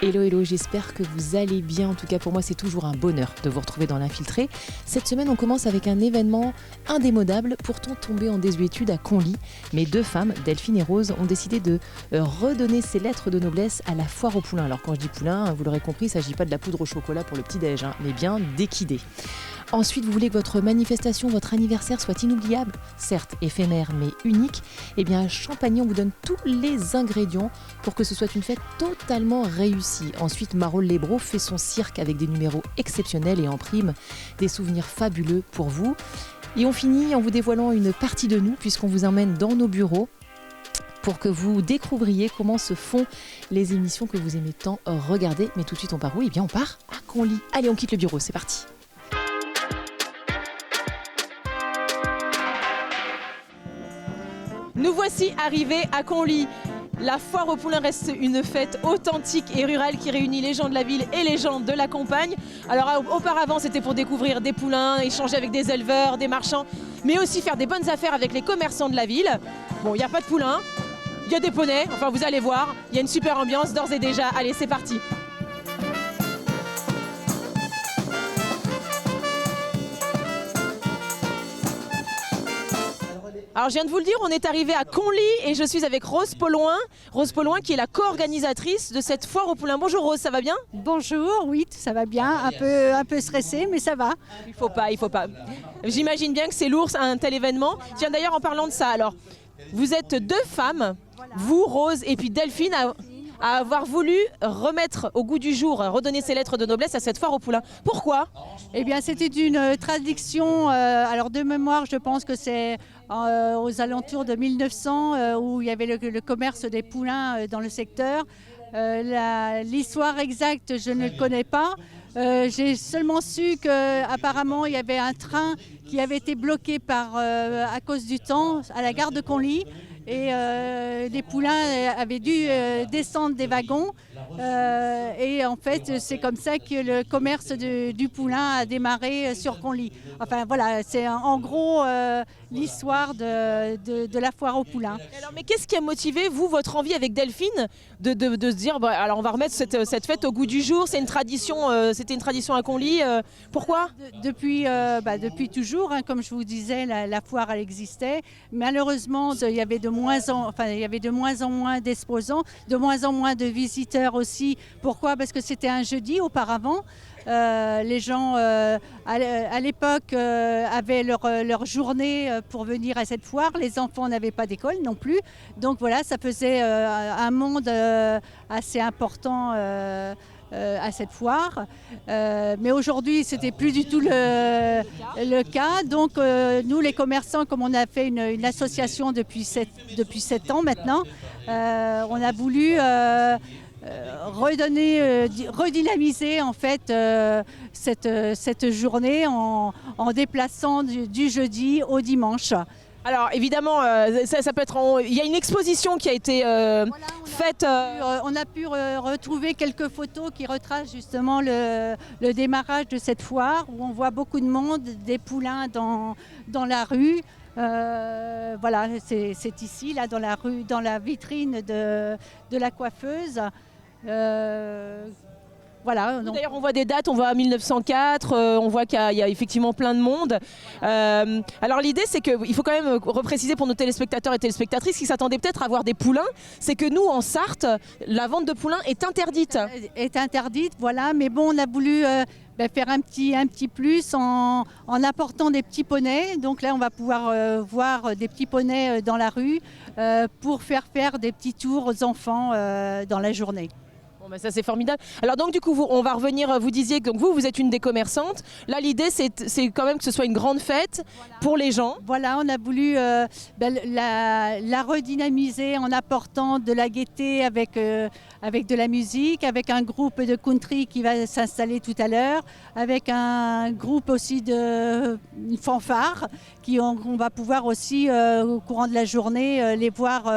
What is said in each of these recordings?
Hello, hello, j'espère que vous allez bien. En tout cas, pour moi, c'est toujours un bonheur de vous retrouver dans l'Infiltré. Cette semaine, on commence avec un événement indémodable, pourtant tombé en désuétude à Conly. Mais deux femmes, Delphine et Rose, ont décidé de redonner ces lettres de noblesse à la foire au poulain. Alors, quand je dis poulain, vous l'aurez compris, il ne s'agit pas de la poudre au chocolat pour le petit-déj, mais bien d'équidés. Ensuite, vous voulez que votre manifestation, votre anniversaire soit inoubliable, certes éphémère mais unique. Eh bien, à Champagny, on vous donne tous les ingrédients pour que ce soit une fête totalement réussie. Ensuite, Marole Lesbros fait son cirque avec des numéros exceptionnels et en prime des souvenirs fabuleux pour vous. Et on finit en vous dévoilant une partie de nous puisqu'on vous emmène dans nos bureaux pour que vous découvriez comment se font les émissions que vous aimez tant regarder. Mais tout de suite, on part où ? Eh bien, on part à Conly. Allez, on quitte le bureau, c'est parti. Nous voici arrivés à Conly. La foire au poulain reste une fête authentique et rurale qui réunit les gens de la ville et les gens de la campagne. Alors auparavant, c'était pour découvrir des poulains, échanger avec des éleveurs, des marchands, mais aussi faire des bonnes affaires avec les commerçants de la ville. Bon, il n'y a pas de poulains, il y a des poneys, enfin vous allez voir, il y a une super ambiance d'ores et déjà. Allez, c'est parti. Alors je viens de vous le dire, on est arrivé à Conly et je suis avec Rose Paulouin. Rose Paulouin qui est la co-organisatrice de cette foire au poulain. Bonjour Rose, ça va bien ? Bonjour, oui, ça va bien, un peu stressé, mais ça va. Il faut pas. J'imagine bien que c'est lourd un tel événement. Tiens d'ailleurs en parlant de ça, alors vous êtes deux femmes, vous Rose et puis Delphine, à avoir voulu remettre au goût du jour, redonner ces lettres de noblesse à cette foire au poulain. Pourquoi ? Eh bien c'était une tradition, alors de mémoire je pense que c'est aux alentours de 1900 où il y avait le commerce des poulains dans le secteur. L'histoire exacte je ne le connais pas. J'ai seulement su qu'apparemment il y avait un train qui avait été bloqué à cause du temps à la gare de Conly. Et les poulains avaient dû descendre des wagons et en fait c'est comme ça que le commerce du poulain a démarré sur Conly. Enfin voilà, c'est en gros l'histoire de la foire au poulain. Alors, mais qu'est-ce qui a motivé vous, votre envie avec Delphine de se dire alors on va remettre cette fête au goût du jour, c'est une tradition, c'était une tradition à Conly, pourquoi ? Depuis toujours, comme je vous disais, la foire elle existait. Malheureusement il y avait de moins en moins d'exposants, de moins en moins de visiteurs aussi. Pourquoi ? Parce que c'était un jeudi auparavant. Les gens à l'époque avaient leur journée pour venir à cette foire. Les enfants n'avaient pas d'école non plus. Donc voilà, ça faisait un monde assez important à cette foire. Mais aujourd'hui, c'était plus du tout le cas. Donc nous, les commerçants, comme on a fait une association depuis 7 ans maintenant, on a voulu redynamiser en fait cette journée en déplaçant du jeudi au dimanche. Alors évidemment, ça peut être. Il y a une exposition qui a été faite. On a pu retrouver quelques photos qui retracent justement le démarrage de cette foire où on voit beaucoup de monde, des poulains dans la rue. Voilà, c'est ici, là, dans la rue, dans la vitrine de la coiffeuse. Voilà, d'ailleurs, on voit des dates, on voit 1904, on voit qu'il y a effectivement plein de monde. Alors l'idée, c'est qu'il faut quand même repréciser pour nos téléspectateurs et téléspectatrices qui s'attendaient peut-être à voir des poulains, c'est que nous, en Sarthe, la vente de poulains est interdite. Est interdite, voilà, mais bon, on a voulu faire un petit plus en apportant des petits poneys. Donc là, on va pouvoir voir des petits poneys dans la rue pour faire des petits tours aux enfants dans la journée. Bon, ben ça c'est formidable. Alors donc du coup on va revenir, vous disiez que vous êtes une des commerçantes. Là l'idée c'est quand même que ce soit une grande fête pour les gens. Voilà, on a voulu la redynamiser en apportant de la gaieté avec de la musique, avec un groupe de country qui va s'installer tout à l'heure, avec un groupe aussi de fanfare qu'on va pouvoir aussi au courant de la journée les voir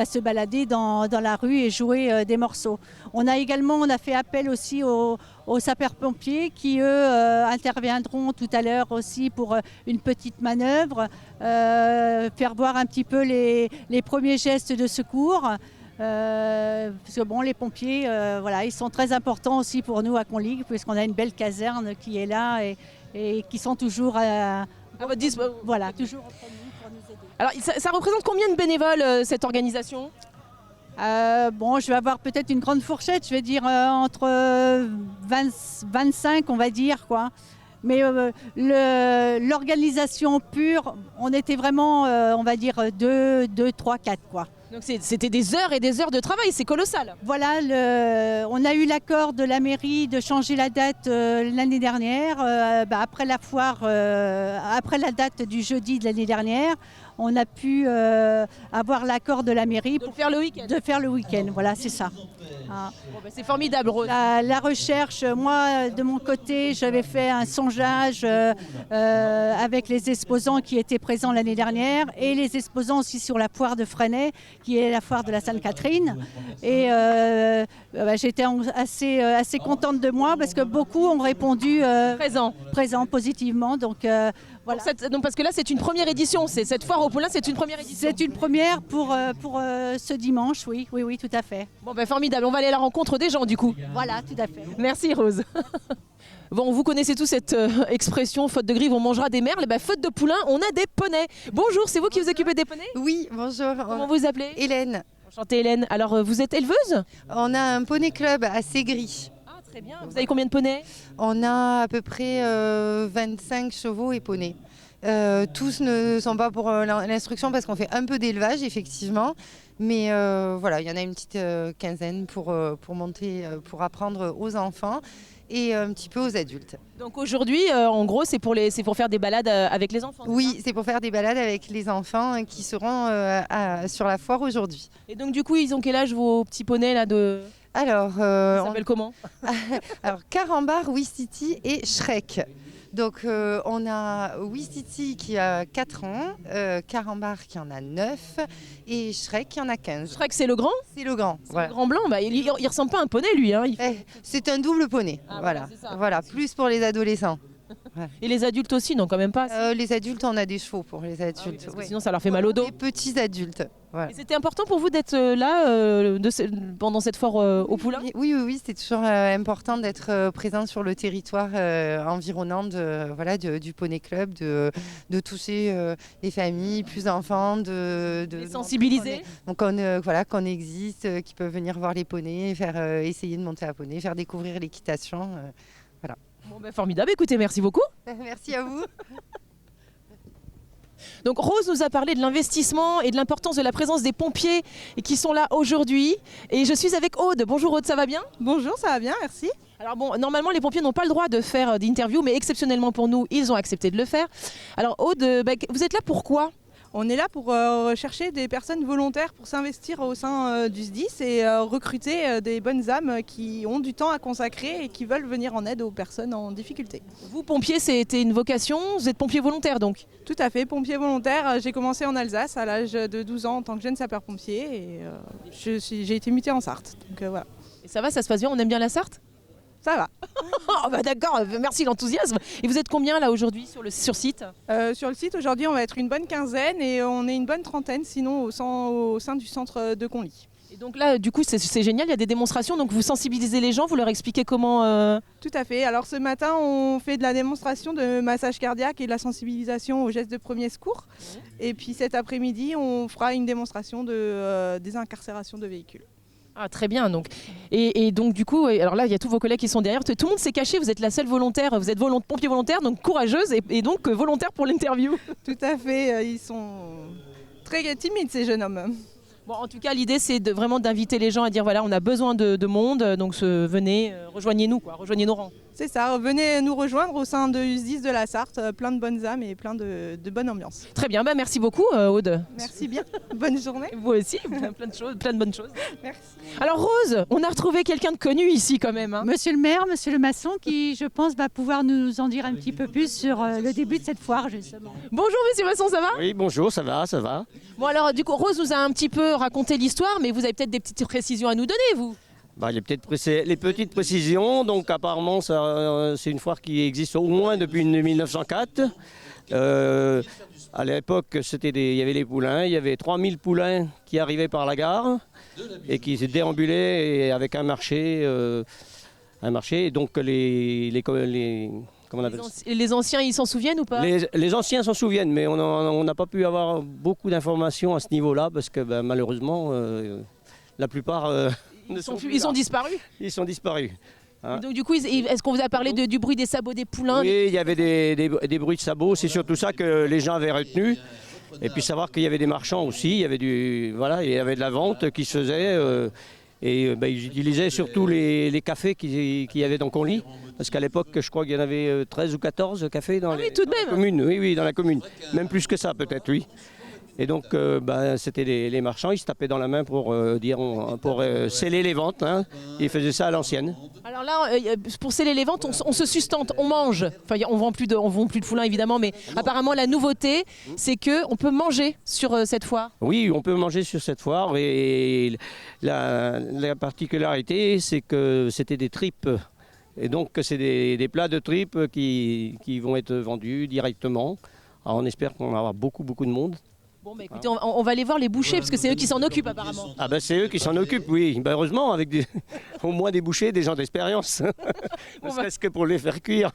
se balader dans la rue et jouer des morceaux. On a fait appel aussi aux sapeurs-pompiers qui, eux, interviendront tout à l'heure aussi pour une petite manœuvre, faire voir un petit peu les premiers gestes de secours. Parce que bon, les pompiers, voilà, ils sont très importants aussi pour nous à Conlig, puisqu'on a une belle caserne qui est là et qui sont toujours, voilà, toujours auprès de nous pour nous aider. Alors, ça représente combien de bénévoles, cette organisation ? Bon, je vais avoir peut-être une grande fourchette, je vais dire entre 25, on va dire, quoi. Mais l'organisation pure, on était vraiment, on va dire, 2, 3, 4, quoi. Donc c'était des heures et des heures de travail, c'est colossal. Voilà, on a eu l'accord de la mairie de changer la date l'année dernière. Après la foire, après la date du jeudi de l'année dernière, on a pu avoir l'accord de la mairie pour faire le week-end. De faire le week-end, voilà, c'est ça. Ah. Bon, c'est formidable, Rose. La recherche, moi, de mon côté, j'avais fait un sondage avec les exposants qui étaient présents l'année dernière et les exposants aussi sur la foire de Fresnay, qui est la foire de la Sainte-Catherine. Et j'étais assez contente de moi parce que beaucoup ont répondu présent positivement. Donc, voilà. Donc, parce que là, c'est une première édition. Cette foire au Poulain, c'est une première édition. C'est une première pour ce dimanche, oui, tout à fait. Bon, formidable. On va aller à la rencontre des gens, du coup. Voilà, tout à fait. Merci, Rose. Bon, vous connaissez tous cette expression, faute de grive, on mangera des merles. Faute de poulain, on a des poneys. Bonjour, c'est vous qui vous occupez des poneys ? Oui, bonjour. Comment vous appelez ? Hélène. Enchantée, Hélène. Alors, vous êtes éleveuse ? On a un poney club à Ségris. Ah, très bien. Vous avez combien de poneys ? On a à peu près 25 chevaux et poneys. Tous ne sont pas pour l'instruction parce qu'on fait un peu d'élevage, effectivement. Mais voilà, il y en a une petite quinzaine pour monter, pour apprendre aux enfants et un petit peu aux adultes. Donc aujourd'hui, en gros, c'est pour faire des balades avec les enfants. Oui, c'est pour faire des balades avec les enfants qui seront sur la foire aujourd'hui. Et donc du coup, ils ont quel âge vos petits poneys là de... Alors, ils s'appellent comment ? Alors, Carambar, Wistiti et Shrek. Donc on a Wistiti qui a 4 ans, Carambar qui en a 9 et Shrek qui en a 15. Shrek c'est le grand ? C'est le grand. Voilà. Le grand blanc, il ressemble pas à un poney lui. Hein. C'est un double poney, voilà, plus pour les adolescents. Ouais. Et les adultes aussi, non quand même pas Les adultes, on a des chevaux pour les adultes. Ah oui, sinon ça leur fait mal au dos. Les petits adultes. Voilà. Et c'était important pour vous d'être là pendant cette foire au Poulain ? Oui, c'est toujours important d'être présent sur le territoire environnant du Poney Club, de toucher les familles, plus d'enfants, de sensibiliser. Donc qu'on existe, qui peuvent venir voir les poneys, essayer de monter à poney, faire découvrir l'équitation. Voilà. Bon, formidable, écoutez, merci beaucoup. Merci à vous. Donc Rose nous a parlé de l'investissement et de l'importance de la présence des pompiers qui sont là aujourd'hui. Et je suis avec Aude. Bonjour Aude, ça va bien ? Bonjour, ça va bien, merci. Alors bon, normalement les pompiers n'ont pas le droit de faire d'interview, mais exceptionnellement pour nous, ils ont accepté de le faire. Alors Aude, vous êtes là pourquoi ? On est là pour rechercher des personnes volontaires pour s'investir au sein du SDIS et recruter des bonnes âmes qui ont du temps à consacrer et qui veulent venir en aide aux personnes en difficulté. Vous, pompier, c'était une vocation, vous êtes pompier volontaire donc ? Tout à fait, pompier volontaire. J'ai commencé en Alsace à l'âge de 12 ans en tant que jeune sapeur-pompier et j'ai été mutée en Sarthe. Donc, voilà. Et ça va, ça se passe bien, on aime bien la Sarthe ? Ça va. D'accord, merci l'enthousiasme. Et vous êtes combien là aujourd'hui sur site ? Sur le site aujourd'hui on va être une bonne quinzaine et on est une bonne trentaine sinon au sein du centre de Conly. Et donc là du coup c'est génial, il y a des démonstrations, donc vous sensibilisez les gens, vous leur expliquez comment... Tout à fait, alors ce matin on fait de la démonstration de massage cardiaque et de la sensibilisation aux gestes de premier secours. Et puis cet après-midi on fera une démonstration de désincarcération de véhicules. Ah, très bien. Donc. Et donc du coup, alors là, il y a tous vos collègues qui sont derrière. Tout le monde s'est caché. Vous êtes la seule volontaire. Vous êtes pompier volontaire, donc courageuse et donc volontaire pour l'interview. Tout à fait. Ils sont très timides ces jeunes hommes. Bon, en tout cas, l'idée c'est vraiment d'inviter les gens à dire voilà, on a besoin de monde, donc venez, rejoignez-nous, rejoignez nos rangs. C'est ça, venez nous rejoindre au sein de USDIS de la Sarthe, plein de bonnes âmes et plein de bonne ambiance. Très bien, merci beaucoup Aude. Merci bien, bonne journée. Vous aussi, plein de bonnes choses. Merci. Alors Rose, on a retrouvé quelqu'un de connu ici quand même. Hein. Monsieur le maire, monsieur le maçon, qui je pense va pouvoir nous en dire un petit peu plus sur le début de cette foire justement. Bonjour monsieur Masson, ça va ? Oui, bonjour, ça va. Bon alors du coup, Rose nous a un petit peu raconté l'histoire, mais vous avez peut-être des petites précisions à nous donner vous ? Les petites précisions, donc apparemment c'est une foire qui existe au moins depuis 1904. À l'époque, il y avait les poulains, il y avait 3000 poulains qui arrivaient par la gare et qui se déambulaient et avec un marché. Et donc comment on appelle ça ? Les anciens, ils s'en souviennent ou pas? Les anciens s'en souviennent, mais on n'a pas pu avoir beaucoup d'informations à ce niveau-là parce que malheureusement, la plupart Ils ont disparu. Ils sont disparus. Hein. Et donc du coup, est-ce qu'on vous a parlé du bruit des sabots des poulains? Oui, il y avait des bruits de sabots, c'est surtout ça que les gens avaient retenu. Et puis savoir qu'il y avait des marchands aussi, il y avait il y avait de la vente qui se faisait. Ils utilisaient surtout les cafés qu'il y avait dans Conly. Parce qu'à l'époque, je crois qu'il y en avait 13 ou 14 cafés dans la commune. Oui, dans la commune. Même plus que ça peut-être, oui. Et donc, c'était les marchands, ils se tapaient dans la main pour sceller les ventes. Hein. Ils faisaient ça à l'ancienne. Alors là, pour sceller les ventes, on se sustente, on mange. Enfin, on vend plus de poulains évidemment, mais apparemment la nouveauté, c'est qu'on peut manger sur cette foire. Oui, on peut manger sur cette foire. Et la particularité, c'est que c'était des tripes. Et donc, c'est des plats de tripes qui vont être vendus directement. Alors, on espère qu'on va avoir beaucoup de monde. Bon, bah écoutez, on va aller voir les bouchers, parce que c'est eux qui s'en occupent apparemment. Ah ben c'est eux qui s'en occupent, oui. Heureusement, avec au moins des bouchers, des gens d'expérience. Ne serait-ce que pour les faire cuire.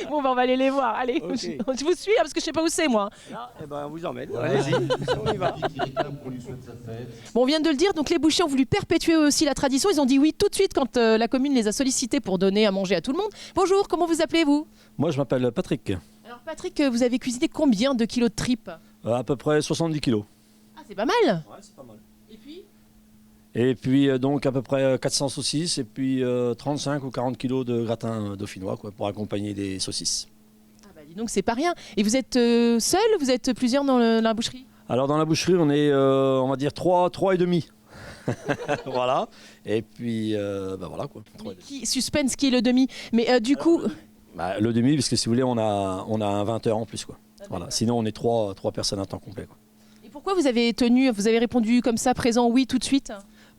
Bon, on va aller les voir. Allez, Okay. je vous suis, parce que je sais pas où c'est, moi. Là, on vous emmène. Allez-y, on y va. Bon, on vient de le dire, donc les bouchers ont voulu perpétuer aussi la tradition. Ils ont dit oui tout de suite quand la commune les a sollicités pour donner à manger à tout le monde. Bonjour, comment vous appelez-vous? Moi, je m'appelle Patrick. Alors Patrick, vous avez cuisiné combien de kilos de tripes? À peu près 70 kilos. Ah, c'est pas mal. Ouais, c'est pas mal. Et puis Donc à peu près 400 saucisses et puis 35 ou 40 kilos de gratin dauphinois pour accompagner des saucisses. Ah bah dis donc, c'est pas rien. Et vous êtes seul? Vous êtes plusieurs dans la boucherie? Alors dans la boucherie, on est, on va dire 3 et demi. Voilà. Et puis, voilà quoi. Suspense qui est le demi. Mais du coup... Le demi, parce que si vous voulez, on a un 20 heures en plus quoi. Voilà. Sinon, on est 3 personnes à temps complet quoi. Et pourquoi vous avez répondu comme ça, présent oui tout de suite?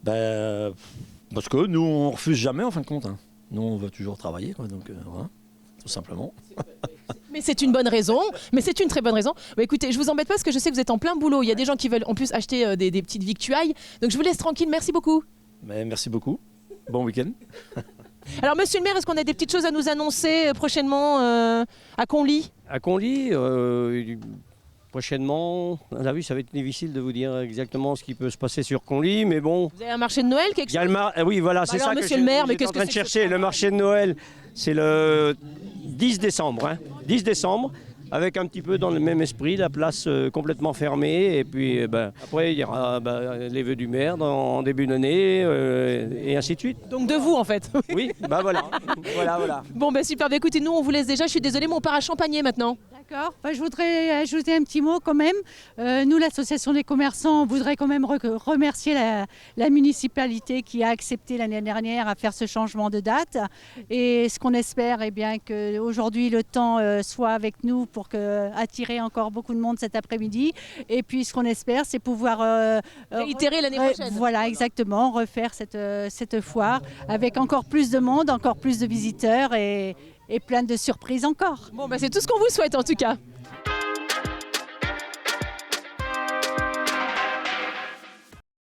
Parce que nous, on refuse jamais en fin de compte. Hein. Nous, on veut toujours travailler, quoi, donc voilà, tout simplement. Mais c'est une bonne raison, mais c'est une très bonne raison. Bah, écoutez, je vous embête pas parce que je sais que vous êtes en plein boulot. Il y a des gens qui veulent en plus acheter des petites victuailles. Donc je vous laisse tranquille, merci beaucoup. Mais merci beaucoup, bon week-end. Alors monsieur le maire, est-ce qu'on a des petites choses à nous annoncer prochainement à Conly? À Conly, prochainement, là oui, ça va être difficile de vous dire exactement ce qui peut se passer sur Conly, mais bon. Vous avez un marché de Noël, quelque chose? Oui, voilà, c'est alors, ça que monsieur le maire, mais j'étais qu'est-ce en train que de c'est que chercher. Le marché de Noël, c'est le 10 décembre. Hein, 10 décembre, avec un petit peu dans le même esprit, la place complètement fermée. Et puis après, il y aura les vœux du maire en début d'année, et ainsi de suite. Donc de vous, en fait. Oui, voilà. Voilà. Bon, super. Écoutez, nous, on vous laisse déjà. Je suis désolée, mais on part à Champagné maintenant. D'accord. Je voudrais ajouter un petit mot quand même. Nous, l'association des commerçants, on voudrait quand même remercier la municipalité qui a accepté l'année dernière à faire ce changement de date. Et ce qu'on espère, qu'aujourd'hui le temps soit avec nous pour attirer encore beaucoup de monde cet après-midi. Et puis ce qu'on espère, c'est pouvoir réitérer l'année prochaine. Voilà, exactement, refaire cette foire avec encore plus de monde, encore plus de visiteurs et plein de surprises encore. Bon, c'est tout ce qu'on vous souhaite en tout cas.